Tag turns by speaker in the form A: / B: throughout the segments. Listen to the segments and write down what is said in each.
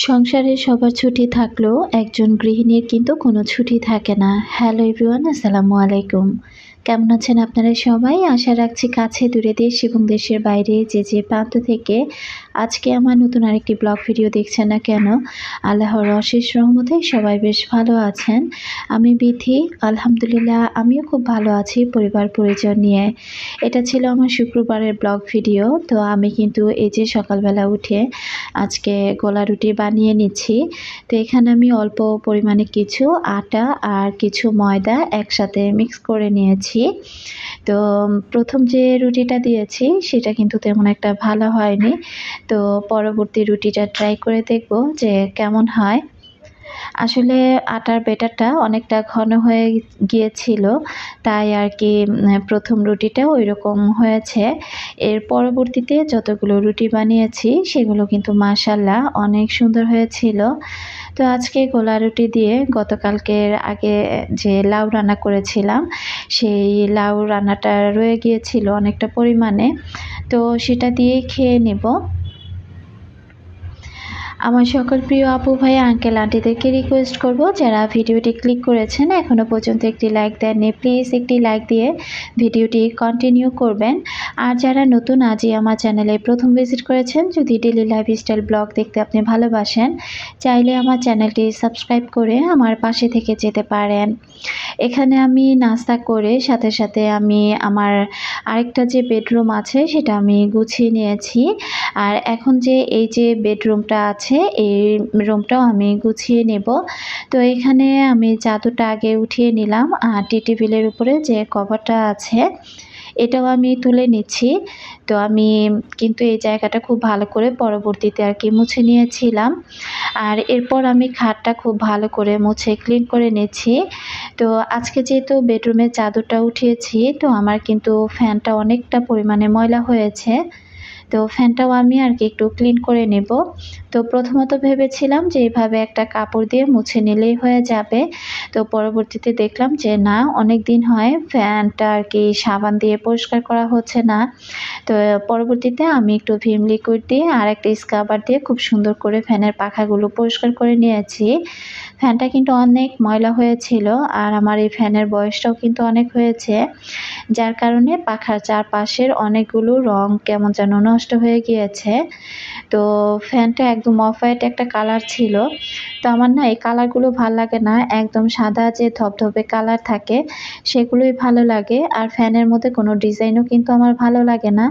A: সংসারে সবার ছুটি থাকলেও একজন গৃহিণীর কিন্তু কোনো ছুটি থাকে না। হ্যালো এভরিওয়ান, আসসালামু আলাইকুম। কেমন আছেন আপনারা সবাই? আশা রাখছি কাছে দূরে দেশ এবং দেশের বাইরে যে প্রান্ত থেকে আজকে আমার নতুন আরেকটি ব্লগ ভিডিও দেখছেন না কেন, আল্লাহর অশেষ রহমতে সবাই বেশ ভালো আছেন। আমি বিথি, আলহামদুলিল্লাহ আমিও খুব ভালো আছি পরিবার পরিজন নিয়ে। এটা ছিল আমার শুক্রবারের ব্লগ ভিডিও। তো আমি কিন্তু এই যে সকালবেলা উঠে আজকে গোলা রুটি বানিয়ে নিচ্ছি। তো এখানে আমি অল্প পরিমাণে কিছু আটা আর কিছু ময়দা একসাথে মিক্স করে নিয়েছি। তো প্রথম যে রুটিটা দিয়েছি সেটা কিন্তু তেমন একটা ভালো হয়নি। তো পরবর্তী রুটিটা ট্রাই করে দেখব যে কেমন হয়। আসলে আটার ব্যাটারটা অনেকটা ঘন হয়ে গিয়েছিল, তাই আর কি প্রথম রুটিটাও ওইরকম হয়েছে। এর পরবর্তীতে যতগুলো রুটি বানিয়েছি সেগুলো কিন্তু মাশাআল্লাহ অনেক সুন্দর হয়েছিল। তো আজকে গোলা রুটি দিয়ে গতকালকের আগে যে লাউ রান্না করেছিলাম, সেই লাউ রান্নাটা রয়ে গিয়েছিল অনেকটা পরিমাণে। তো সেটা দিয়েই খেয়ে নেব। আমার সকল প্রিয় আপু ভাই আঙ্কেল আন্টিদেরকে রিকোয়েস্ট করব, যারা ভিডিওটি ক্লিক করেছেন এখনও পর্যন্ত একটি লাইক দেননি, প্লিজ একটি লাইক দিয়ে ভিডিওটি কন্টিনিউ করবেন। আর যারা নতুন আজই আমার চ্যানেলে প্রথম ভিজিট করেছেন, যদি ডেলি লাইফস্টাইল ব্লগ দেখতে আপনি ভালোবাসেন, চাইলে আমার চ্যানেলটি সাবস্ক্রাইব করে আমার পাশে থেকে যেতে পারেন। এখানে আমি নাস্তা করে সাথে সাথে আমি আমার আরেকটা যে বেডরুম আছে সেটা আমি গুছিয়ে নিয়েছি। আর এখন যে এই যে বেডরুমটা আছে এই রুমটাও আমি গুছিয়ে নেব। তো এখানে আমি চাদরটা আগে উঠিয়ে নিলাম, আর টি টেবিলের উপরে যে কভারটা আছে এটাও আমি তুলে নিচ্ছি। তো আমি কিন্তু এই জায়গাটা খুব ভালো করে পরবর্তীতে আর কি মুছে নিয়েছিলাম। আর এরপর আমি খাটটা খুব ভালো করে মুছে ক্লিন করে নিচ্ছি। তো আজকে যেহেতু বেডরুমের চাদরটা উঠিয়েছি, তো আমার কিন্তু ফ্যানটা অনেকটা পরিমাণে ময়লা হয়েছে। তো ফ্যানটাও আমি আর কি একটু ক্লিন করে নেব। তো প্রথমত ভেবেছিলাম যে এভাবে একটা কাপড় দিয়ে মুছে নিলেই হয়ে যাবে। তো পরবর্তীতে দেখলাম যে না, অনেক দিন হয় ফ্যানটা আর কি সাবান দিয়ে পরিষ্কার করা হচ্ছে না। তো পরবর্তীতে আমি একটু ভিম লিকুইড দিয়ে আর একটা স্ক্রাবার দিয়ে খুব সুন্দর করে ফ্যানের পাখাগুলো পরিষ্কার করে নিয়েছি। ফ্যানটা কিন্তু অনেক ময়লা হয়েছিল, আর আমার এই ফ্যানের বয়সটাও কিন্তু অনেক হয়েছে, যার কারণে পাখার চারপাশের অনেকগুলো রং কেমন যেন নষ্ট হয়ে গিয়েছে। তো ফ্যানটা একদম অফ হোয়াইট একটা কালার ছিল। তো আমার না এই কালারগুলো ভাল লাগে না, একদম সাদা যে ধবধবে কালার থাকে সেগুলোই ভালো লাগে। আর ফ্যানের মধ্যে কোনো ডিজাইনও কিন্তু আমার ভালো লাগে না।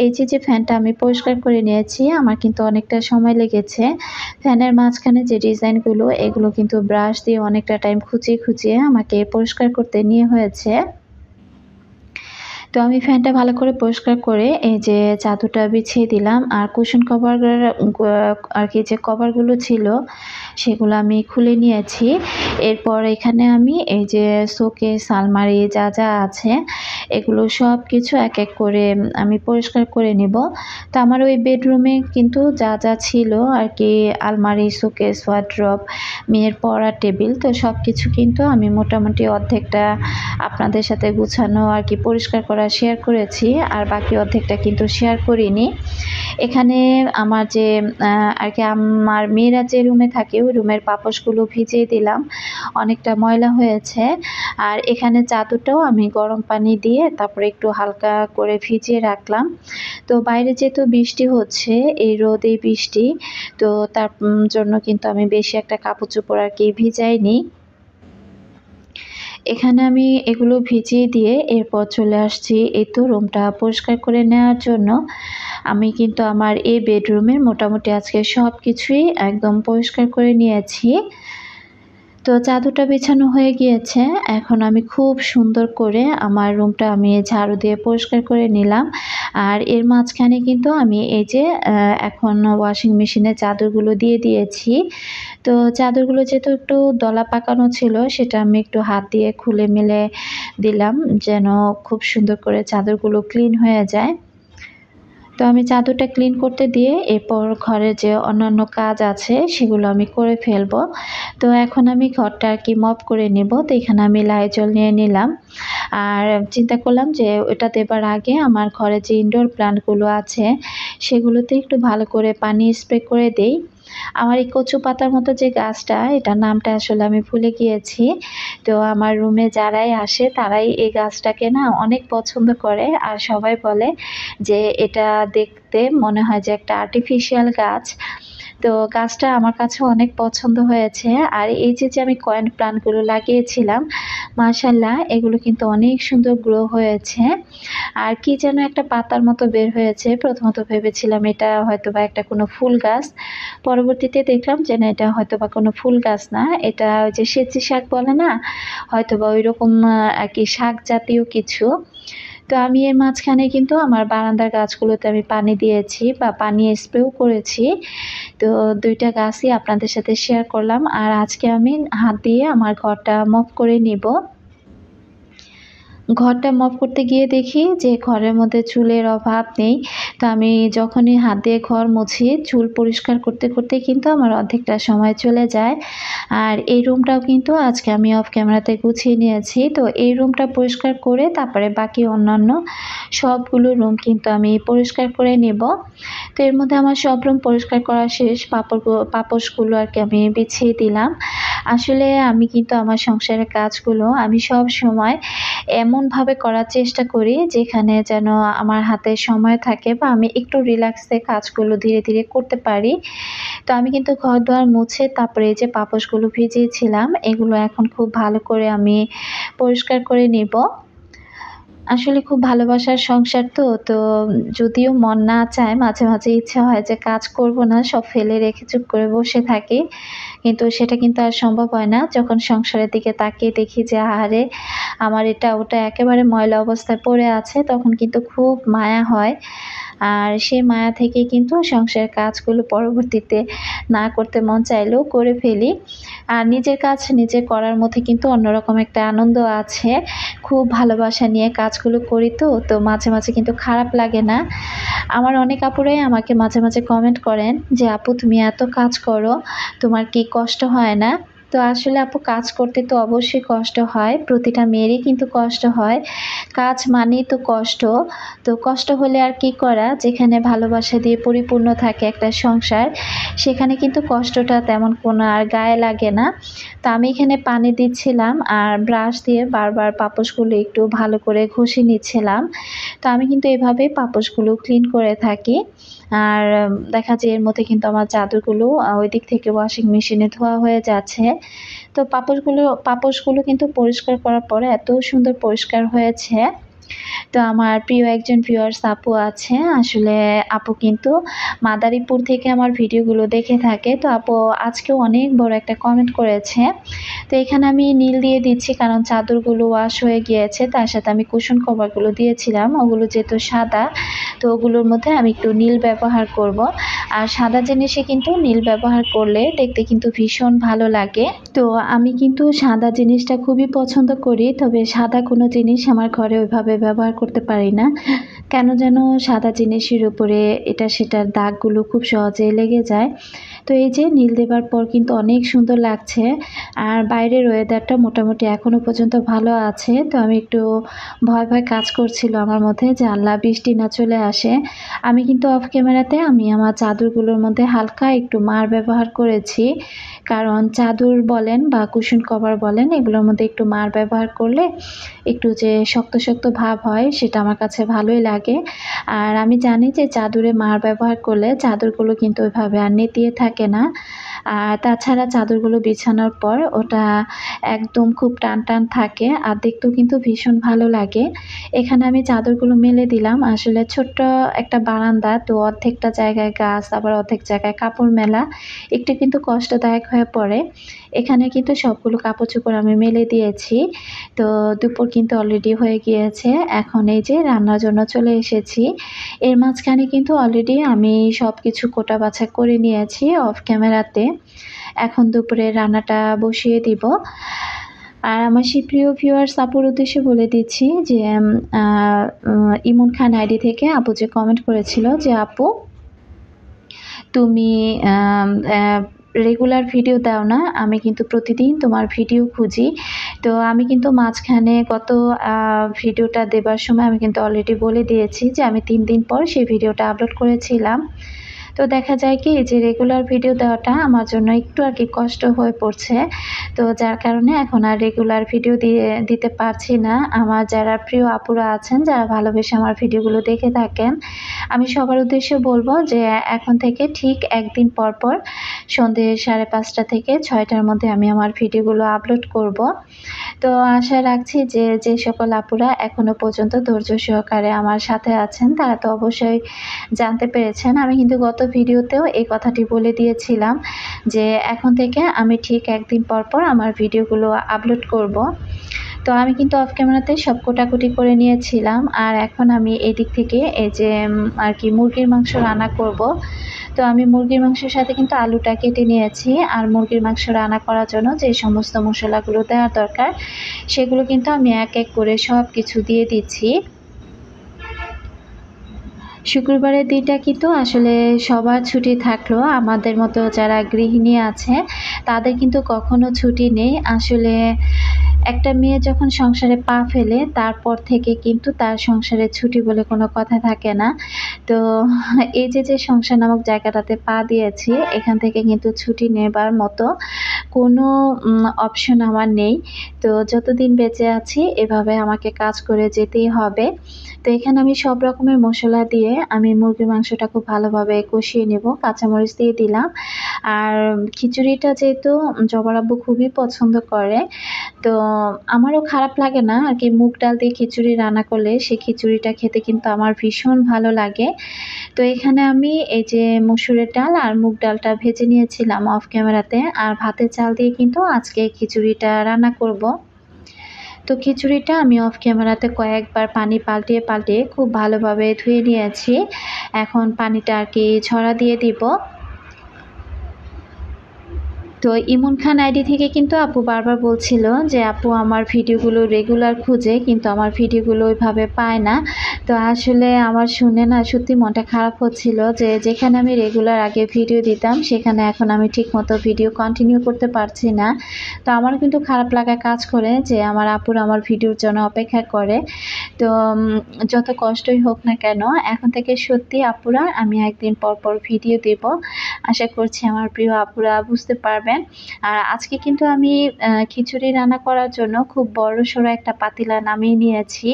A: এই যে ফ্যানটা আমি পরিষ্কার করে নিয়েছি, আমার কিন্তু অনেকটা সময় লেগেছে। ফ্যানের মাঝখানে যে ডিজাইনগুলো এগুলো কিন্তু ব্রাশ দিয়ে অনেকটা টাইম খুঁচিয়ে আমাকে পরিষ্কার করতে নিয়ে হয়েছে। তো আমি ফ্যানটা ভালো করে পরিষ্কার করে এই যে চাদরটা বিছিয়ে দিলাম, আর কুশন কভার আর কি যে কভারগুলো ছিল সেগুলো আমি খুলে নিয়েছি। এরপর এখানে আমি এই যে শোকেস আলমারি যা আছে এগুলো সব কিছু এক এক করে আমি পরিষ্কার করে নিব। তো আমার ওই বেডরুমে কিন্তু যা ছিল আর কি, আলমারি, শোকেস, ওয়ার্ড্রব, মেয়ের পড়ার টেবিল, তো সব কিছু কিন্তু আমি মোটামুটি অর্ধেকটা আপনাদের সাথে গুছানো আর কি পরিষ্কার করা শেয়ার করেছি, আর বাকি অর্ধেকটা কিন্তু শেয়ার করিনি। এখানে আমার যে আর কি আমার মেয়েরা যে রুমে থাকে ওই রুমের পাপোশগুলো ভিজিয়ে দিলাম, অনেকটা ময়লা হয়েছে। আর এখানে চাদরটাও আমি গরম পানি দিয়ে তারপরে একটু হালকা করে ভিজিয়ে রাখলাম। তো বাইরে যেহেতু বৃষ্টি হচ্ছে, এই রোদ এই বৃষ্টি, তো তার জন্য কিন্তু আমি বেশি একটা কাপড় চোপড় আর কি ভিজাইনি। এখানে আমি এগুলো ভিজিয়ে দিয়ে এরপর চলে আসছি এই তো রুমটা পরিষ্কার করে নেওয়ার জন্য। আমি কিন্তু আমার এই বেডরুমের মোটামুটি আজকে সব কিছুই একদম পরিষ্কার করে নিয়েছি। তো চাদরটা বিছানো হয়ে গিয়েছে, এখন আমি খুব সুন্দর করে আমার রুমটা আমি ঝাড়ু দিয়ে পরিষ্কার করে নিলাম। আর এর মাঝখানে কিন্তু আমি এই যে এখন ওয়াশিং মেশিনে চাদরগুলো দিয়ে দিয়েছি। তো চাদরগুলো যেহেতু একটু দলা পাকানো ছিল সেটা আমি একটু হাত দিয়ে খুলে মেলে দিলাম, যেন খুব সুন্দর করে চাদরগুলো ক্লিন হয়ে যায়। তো আমি চাদরটা ক্লিন করতে দিয়ে এরপর ঘরে যে অন্যান্য কাজ আছে সেগুলো আমি করে ফেলবো। তো এখন আমি ঘরটা আর কি মপ করে নেব। তো এখানে আমি লাইজল নিয়ে নিলাম, আর চিন্তা করলাম যে ওটা দেবার আগে আমার ঘরে যে ইনডোর প্ল্যান্টগুলো আছে সেগুলোতে একটু ভালো করে পানি স্প্রে করে দেই। আমার এই কচু পাতার মতো যে গাছটা, এটার নামটা আসলে আমি ভুলে গিয়েছি। তো আমার রুমে যারাই আসে তারাই এই গাছটাকে না অনেক পছন্দ করে, আর সবাই বলে যে এটা দেখতে মনে হয় যে একটা আর্টিফিশিয়াল গাছ। তো গাছটা আমার কাছে অনেক পছন্দ হয়েছে। আর এই যে আমি কয়েন প্লান্টগুলো লাগিয়েছিলাম, মাশাআল্লাহ এগুলো কিন্তু অনেক সুন্দর গ্রো হয়েছে। আর কি যেন একটা পাতার মতো বের হয়েছে। প্রথমত ভেবেছিলাম এটা হয়তোবা একটা কোনো ফুল গাছ। পরবর্তীতে দেখলাম যে না, এটা হয়তোবা কোনো ফুল গাছ না। এটা ওই যে সেচি শাক বলে না? হয়তোবা ঐরকম আরকি শাক জাতীয় কিছু। তো আমি এর মাঝখানে কিন্তু আমার বারান্দার গাছগুলোতে আমি পানি দিয়েছি বা পানি স্প্রেও করেছি। তো ২ টা গাছই আপনাদের সাথে শেয়ার করলাম। আর আজকে আমি হাত দিয়ে আমার ঘরটা মপ করে নিব। ঘরটা মপ করতে গিয়ে দেখি যে ঘরের মধ্যে চুলের অভাব নেই। তো আমি যখনই হাত দিয়ে ঘর মুছি, চুল পরিষ্কার করতে কিন্তু আমার অর্ধেকটা সময় চলে যায়। আর এই রুমটাও কিন্তু আজকে আমি অফ ক্যামেরাতে গুছিয়ে নিয়েছি। তো এই রুমটা পরিষ্কার করে তারপরে বাকি অন্যান্য সবগুলো রুম কিন্তু আমি পরিষ্কার করে নেব। তো এর মধ্যে আমার সব রুম পরিষ্কার করা শেষ। পাপোশগুলো আরকি আমি বিছিয়ে দিলাম। আসলে আমি কিন্তু আমার সংসারের কাজগুলো আমি সবসময় এমনভাবে করার চেষ্টা করি যেখানে যেন আমার হাতে সময় থাকে বা আমি একটু রিল্যাক্সে কাজগুলো ধীরে করতে পারি। তো আমি কিন্তু ঘর-দুয়ার মুছে তারপরে এই যে পাপোশগুলো ভিজিয়েছিলাম, এগুলো এখন খুব ভালো করে আমি পরিষ্কার করে নিব। আসলে খুব ভালোবাসার সংসার তো যদিও মন না চায়, মাঝে ইচ্ছা হয় যে কাজ করব না, সব ফেলে রেখে চুপ করে বসে থাকি। কিন্তু সেটা কিন্তু আর সম্ভব হয় না। যখন সংসারের দিকে তাকিয়ে দেখি যে আহারে! আমার এটা ওটা একেবারে ময়লা অবস্থায় পড়ে আছে, তখন কিন্তু খুব মায়া হয়। আর সেই মায়া থেকেই কিন্তু সংসারের কাজগুলো পরবর্তীতে না করতে মন চাইলেও করে ফেলি। আর নিজের কাজ নিজে করার মধ্যে কিন্তু অন্যরকম একটা আনন্দ আছে। খুব ভালোবাসা নিয়ে কাজগুলো করি তো মাঝে কিন্তু খারাপ লাগে না। আমার অনেক আপুরাই আমাকে মাঝে কমেন্ট করেন যে, "আপু তুমি এত কাজ করো, তোমার কি কষ্ট হয় না?" তো আসলে আপু কাজ করতে তো অবশ্যই কষ্ট হয়। প্রতিটা মেয়েরই কিন্তু কষ্ট হয়। কাজ মানেই তো কষ্ট। তো কষ্ট হলে আর কি করা? যেখানে ভালোবাসা দিয়ে পরিপূর্ণ থাকে একটা সংসার, সেখানে কিন্তু কষ্টটা তেমন কোনো আর গায়ে লাগে না। তো আমি এখানে পানি দিচ্ছিলাম আর ব্রাশ দিয়ে বারবার পাপোশগুলো একটু ভালো করে ঘষে নিচ্ছিলাম। তো আমি কিন্তু এভাবেই পাপোশগুলো ক্লিন করে থাকি। আর দেখা যায় এর মধ্যে কিন্তু আমার চাদরগুলো ওই দিক থেকে ওয়াশিং মেশিনে ধোয়া হয়ে যাচ্ছে। তো পাপোশগুলো কিন্তু পরিষ্কার করার পরে এত সুন্দর পরিষ্কার হয়েছে। তো আমার প্রিয় একজন ভিউয়ার্স আপু আছে। আসলে আপু কিন্তু মাদারীপুর থেকে আমার ভিডিওগুলো দেখে থাকে। তো আপু আজকেও অনেক বড় একটা কমেন্ট করেছে। তো এখানে আমি নীল দিয়ে দিচ্ছি কারণ চাদরগুলো ওয়াশ হয়ে গিয়েছে। তার সাথে আমি কুশন কভারগুলো দিয়েছিলাম। ওগুলো যেহেতু সাদা, তো ওগুলোর মধ্যে আমি একটু নীল ব্যবহার করব। আর সাদা জিনিসে কিন্তু নীল ব্যবহার করলে দেখতে কিন্তু ভীষণ ভালো লাগে। তো আমি কিন্তু সাদা জিনিসটা খুবই পছন্দ করি। তবে সাদা কোনো জিনিস আমার ঘরে ওইভাবে ব্যবহার করতে পারি না। কেন যেন সাদা জিনিসের উপরে এটা সেটার দাগগুলো খুব সহজে লেগে যায়। তো এই যে নীল দেবার পর কিন্তু অনেক সুন্দর লাগছে। আর বাইরের ওয়েদারটা মোটামুটি এখনো পর্যন্ত ভালো আছে। তো আমি একটু ভয় কাজ করছিল আমার মধ্যে যে আল্লাহ বৃষ্টি না চলে আসে। আমি কিন্তু অফ ক্যামেরাতে আমি আমার চাদরগুলোর মধ্যে হালকা একটু মার ব্যবহার করেছি। কারণ চাদর বলেন বা কুশন কভার বলেন, এগুলোর মধ্যে একটু মার ব্যবহার করলে একটু যে শক্ত ভাব হয় সেটা আমার কাছে ভালোই লাগে। আর আমি জানি যে চাদরে মার ব্যবহার করলে চাদরগুলো কিন্তু ওইভাবে আর নেতিয়ে থাকে না। আর তাছাড়া চাদরগুলো বিছানোর পর ওটা একদম খুব টান থাকে আর দেখতেও কিন্তু ভীষণ ভালো লাগে। এখানে আমি চাদরগুলো মেলে দিলাম। আসলে ছোট্ট একটা বারান্দা, তো অর্ধেকটা জায়গায় গাছ আবার অর্ধেক জায়গায় কাপড় মেলা একটু কিন্তু কষ্টদায়ক হয়ে পড়ে। এখানে কিন্তু সবগুলো কাপড়-চোপড় আমি মেলে দিয়েছি। তো দুপুর কিন্তু অলরেডি হয়ে গিয়েছে। এখন এই যে রান্নার জন্য চলে এসেছি। এর মাঝখানে কিন্তু অলরেডি আমি সবকিছু কোটা বাছা করে নিয়েছি অফ ক্যামেরাতে। এখন দুপুরে রান্নাটা বসিয়ে দিব। আর আমার সেই প্রিয় ভিউয়ার্স আপুর উদ্দেশ্যে বলে দিচ্ছি যে আ ইমন খান আইডি থেকে আপু যে কমেন্ট করেছিল যে, "আপু তুমি রেগুলার ভিডিও দাও না। আমি কিন্তু প্রতিদিন তোমার ভিডিও খুঁজি।" তো আমি কিন্তু মাঝখানে গত ভিডিওটা দেবার সময় আমি কিন্তু অলরেডি বলে দিয়েছি যে আমি ৩ দিন পর সেই ভিডিওটা আপলোড করেছিলাম। তো দেখা যায় কি যে রেগুলার ভিডিও দেওয়াটা আমার জন্য একটু আর কি কষ্ট হয়ে পড়ছে। তো যার কারণে এখন আর রেগুলার ভিডিও দিতে পারছি না। আমার যারা প্রিয় আপুরা আছেন, যারা ভালোবেসে আমার ভিডিওগুলো দেখে থাকেন, আমি সবার উদ্দেশ্যে বলব যে এখন থেকে ঠিক ১ দিন পর পর সন্ধ্যে ৫:৩০ থেকে ৬টার মধ্যে আমি আমার ভিডিওগুলো আপলোড করব। তো আশা রাখছি যে যে সকল আপুরা এখনো পর্যন্ত ধৈর্য সহকারে আমার সাথে আছেন, তারা তো অবশ্যই জানতে পেরেছেন। আমি কিন্তু গত ভিডিওতেও এই কথাটি বলে দিয়েছিলাম যে এখন থেকে আমি ঠিক ১ দিন পর পর আমার ভিডিওগুলো আপলোড করব। তো আমি কিন্তু অফ ক্যামেরাতে সব কোটাকুটি করে নিয়েছিলাম। আর এখন আমি এদিক থেকে এই যে আর কি মুরগির মাংস রান্না করব। তো আমি মুরগির মাংসের সাথে কিন্তু আলুটা কেটে নিয়েছি। আর মুরগির মাংস রান্না করার জন্য যে সমস্ত মশলাগুলো দেওয়ার দরকার, সেগুলো কিন্তু আমি এক এক করে সব কিছু দিয়ে দিচ্ছি। শুক্রবারের দিনটা কিন্তু আসলে সবার ছুটি থাকলেও আমাদের মতো যারা গৃহিণী আছে, তাদের কিন্তু কখনো ছুটি নেই। আসলে একটা মেয়ে যখন সংসারে পা ফেলে, তারপর থেকে কিন্তু তার সংসারে ছুটি বলে কোনো কথা থাকে না। তো এই যে সংসার নামক জায়গাটাতে পা দিয়েছি, এখান থেকে কিন্তু ছুটি নেবার মতো কোনো অপশন আমার নেই। তো যতদিন বেঁচে আছি এভাবে আমাকে কাজ করে যেতেই হবে। তো এখানে আমি সব রকমের মসলা দিয়ে আমি মুরগির মাংসটা খুব ভালোভাবে কষিয়ে নেব। কাঁচামরিচ দিয়ে দিলাম। আর খিচুড়িটা যেহেতু জবার আব্বু খুবই পছন্দ করে, তো আমারও খারাপ লাগে না আর কি। মুগ ডাল দিয়ে খিচুড়ি রান্না করলে সেই খিচুড়িটা খেতে কিন্তু আমার ভীষণ ভালো লাগে। তো এখানে আমি এই যে মসুরের ডাল আর মুগ ডালটা ভেজে নিয়েছিলাম অফ ক্যামেরাতে, আর ভাতের চাল দিয়ে কিন্তু আজকে খিচুড়িটা রান্না করব। তো খিচুড়িটা আমি অফ ক্যামেরাতে কয়েকবার পানি পাল্টিয়ে খুব ভালোভাবে ধুয়ে নিয়েছি। এখন পানিটা আর কি ছড়া দিয়ে দিব। তো ইমন খান আইডি থেকে কিন্তু আপু বারবার বলছিল যে আপু আমার ভিডিওগুলো রেগুলার খুঁজে, কিন্তু আমার ভিডিওগুলো ওইভাবে পায় না। তো আসলে আমার শুনে না সত্যি মনটা খারাপ হচ্ছিল যে যেখানে আমি রেগুলার আগে ভিডিও দিতাম, সেখানে এখন আমি ঠিকমতো ভিডিও কন্টিনিউ করতে পারছি না। তো আমার কিন্তু খারাপ লাগা কাজ করে যে আমার আপুরা আমার ভিডিওর জন্য অপেক্ষা করে। তো যত কষ্টই হোক না কেন, এখন থেকে সত্যি আপুরা আমি একদিন পর পর ভিডিও দেব। আশা করছি আমার প্রিয় আপুরা বুঝতে পারবেন। আর আজকে কিন্তু আমি খিচুড়ি রান্না করার জন্য খুব বড়সড় একটা পাতিলা নামিয়ে নিয়েছি।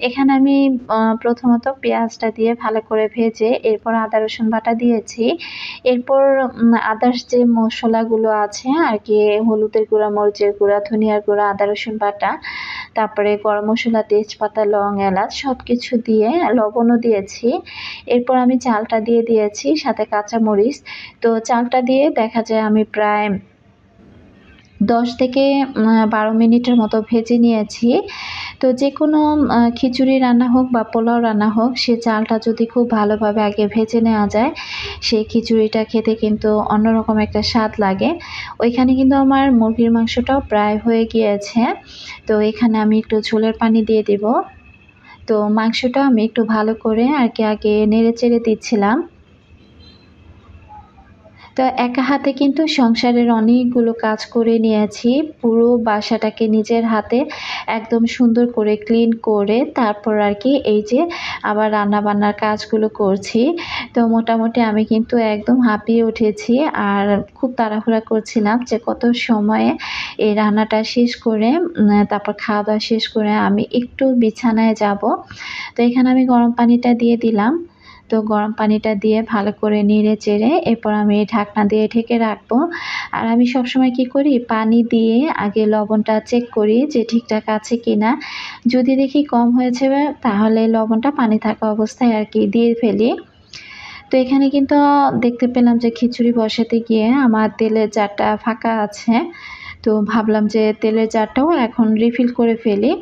A: এখানে আমি প্রথমত পেঁয়াজটা দিয়ে ভালো করে ভেজে এরপর আদা রসুন বাটা দিয়েছি। এরপর আদার্স যে মশলাগুলো আছে আর কি, হলুদের গুঁড়া, মরিচের গুঁড়া, ধনিয়ার গুঁড়া, আদা রসুন বাটা, তারপরে গরম মশলা, তেজপাতা, লং, এলাচ সব কিছু দিয়ে লবণও দিয়েছি। এরপর আমি চালটা দিয়ে দিয়েছি, সাথে কাঁচামরিচ। তো চালটা দিয়ে দেখা যায় আমি প্রায় 10 থেকে 12 মিনিটের মতো ভেজে নিয়েছি। তো যেকোনো খিচুড়ি রান্না হোক বা পোলাও রান্না হোক, সে চালটা যদি খুব ভালোভাবে আগে ভেজে নেওয়া যায়, সেই খিচুড়িটা খেতে কিন্তু অন্যরকম একটা স্বাদ লাগে। ওইখানে কিন্তু আমার মুরগির মাংসটাও প্রায় হয়ে গিয়েছে। তো এখানে আমি একটু ঝোলের পানি দিয়ে দিব। তো মাংসটা আমি একটু ভালো করে আর কি আগে নেড়েচেড়ে দিচ্ছিলাম। তো একা হাতে কিন্তু সংসারের অনেকগুলো কাজ করে নিয়েছি। পুরো বাসাটাকে নিজের হাতে একদম সুন্দর করে ক্লিন করে তারপর আর কি এই যে আবার রান্নাবান্নার কাজগুলো করছি। তো মোটামুটি আমি কিন্তু একদম হাঁপিয়ে উঠেছি। আর খুব তাড়াহুড়া করছিলাম যে কত সময়ে এই রান্নাটা শেষ করে তারপর খাওয়া-দাওয়া শেষ করে আমি একটু বিছানায় যাব। তো এখানে আমি গরম পানিটা দিয়ে দিলাম। তো গরম পানিটা দিয়ে ভালো করে নেড়ে চেড়ে এরপর আমি ঢাকনা দিয়ে ঢেকে রাখবো। আর আমি সবসময় কি করি, পানি দিয়ে আগে লবণটা চেক করি যে ঠিকঠাক আছে কিনা। যদি দেখি কম হয়েছে তাহলে লবণটা পানি থাকা অবস্থায় আর কি দিয়ে ফেলি। তো এখানে কিন্তু দেখতে পেলাম যে খিচুড়ি বসাতে গিয়ে আমার তেলের জারটা ফাঁকা আছে। তো ভাবলাম যে তেলের জারটাও এখন রিফিল করে ফেলি।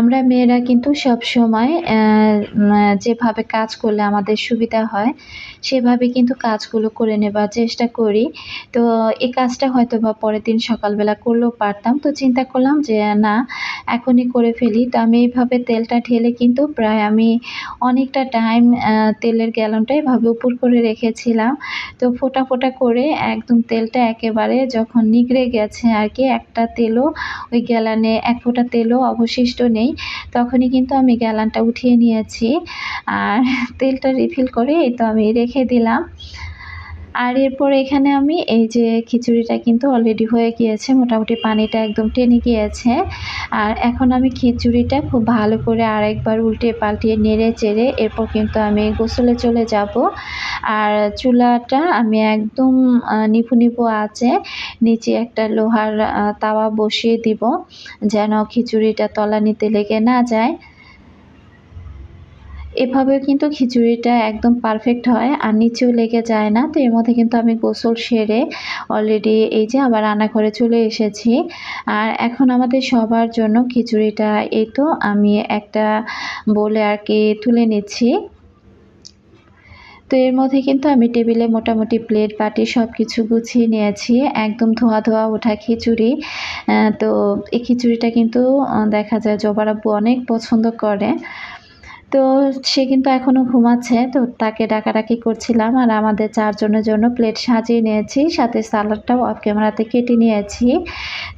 A: আমরা মেয়েরা কিন্তু সবসময় যেভাবে কাজ করলে আমাদের সুবিধা হয়, সেভাবে কিন্তু কাজগুলো করে নেবার চেষ্টা করি। তো এই কাজটা হয়তোবা পরের দিন সকালবেলা করলেও পারতাম। তো চিন্তা করলাম যে না, এখনই করে ফেলি। তো আমি এইভাবে তেলটা ঢেলে কিন্তু প্রায় আমি অনেকটা টাইম তেলের গ্যালনটা এভাবে উপর করে রেখেছিলাম। তো ফোঁটা করে একদম তেলটা একেবারে যখন নিগড়ে গেছে আর কি, একটা তেলও ওই গ্যালানে এক ফোঁটা তেলও অবশিষ্ট নেই। নেই তখনই কিন্তু আমি গ্যালানটা উঠিয়ে নিয়েছি আর তেলটা রিফিল করে এই তো আমি রেখে দিলাম। আর এরপর এখানে আমি এই যে খিচুড়িটা কিন্তু অলরেডি হয়ে গিয়েছে, মোটামুটি পানিটা একদম টেনে গিয়েছে। আর এখন আমি খিচুড়িটা খুব ভালো করে আরেকবার উল্টে পাল্টিয়ে নেড়ে চেড়ে এরপর কিন্তু আমি গোসলে চলে যাব। আর চুলাটা আমি একদম নিভু নিভু আঁচে নিচে একটা লোহার তাওয়া বসিয়ে দিব যেন খিচুড়িটা তলানিতে লেগে না যায়। এভাবেও কিন্তু খিচুড়িটা একদম পারফেক্ট হয় আর নিচেও লেগে যায় না। তো এর মধ্যে কিন্তু আমি গোসল সেরে অলরেডি এই যে আবার রান্নাঘরে চলে এসেছি। আর এখন আমাদের সবার জন্য খিচুড়িটা এই তো আমি একটা বোলে আর কি তুলে নিচ্ছি। তো এর মধ্যে কিন্তু আমি টেবিলে মোটামুটি প্লেট বাটি সব কিছু গুছিয়ে নিয়েছি, একদম ধোয়া ধোয়া ওঠা খিচুড়ি। তো এই খিচুড়িটা কিন্তু দেখা যায় জবার আব্বু অনেক পছন্দ করে। তো সে কিন্তু এখনো ঘুমাচ্ছে, তো তাকে ডাকাডাকি করছিলাম। আর আমাদের ৪ জনের জন্য প্লেট সাজিয়ে নিয়েছি, সাথে সালাডটাও অফ ক্যামেরাতে কেটে নিয়েছি।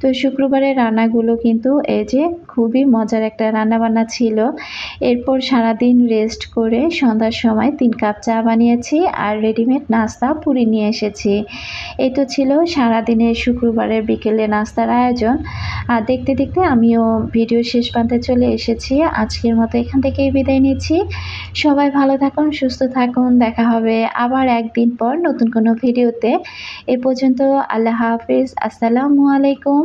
A: তো শুক্রবারের রান্নাগুলো কিন্তু এই যে খুবই মজার একটা রান্নাবান্না ছিল। এরপর সারাদিন রেস্ট করে সন্ধ্যার সময় ৩ কাপ চা বানিয়েছি আর রেডিমেড নাস্তা পুরি নিয়ে এসেছি। এই তো ছিল সারাদিনের শুক্রবারের বিকেলে নাস্তার আয়োজন। আর দেখতে দেখতে আমিও ভিডিও শেষ প্রান্তে চলে এসেছি। আজকের মতো এখান থেকেই বিদায় নিচ্ছি। সবাই ভালো থাকুন, সুস্থ থাকুন। দেখা হবে আবার একদিন পর নতুন কোনো ভিডিওতে। এ পর্যন্ত আল্লাহ হাফেজ। আসসালামু আলাইকুম।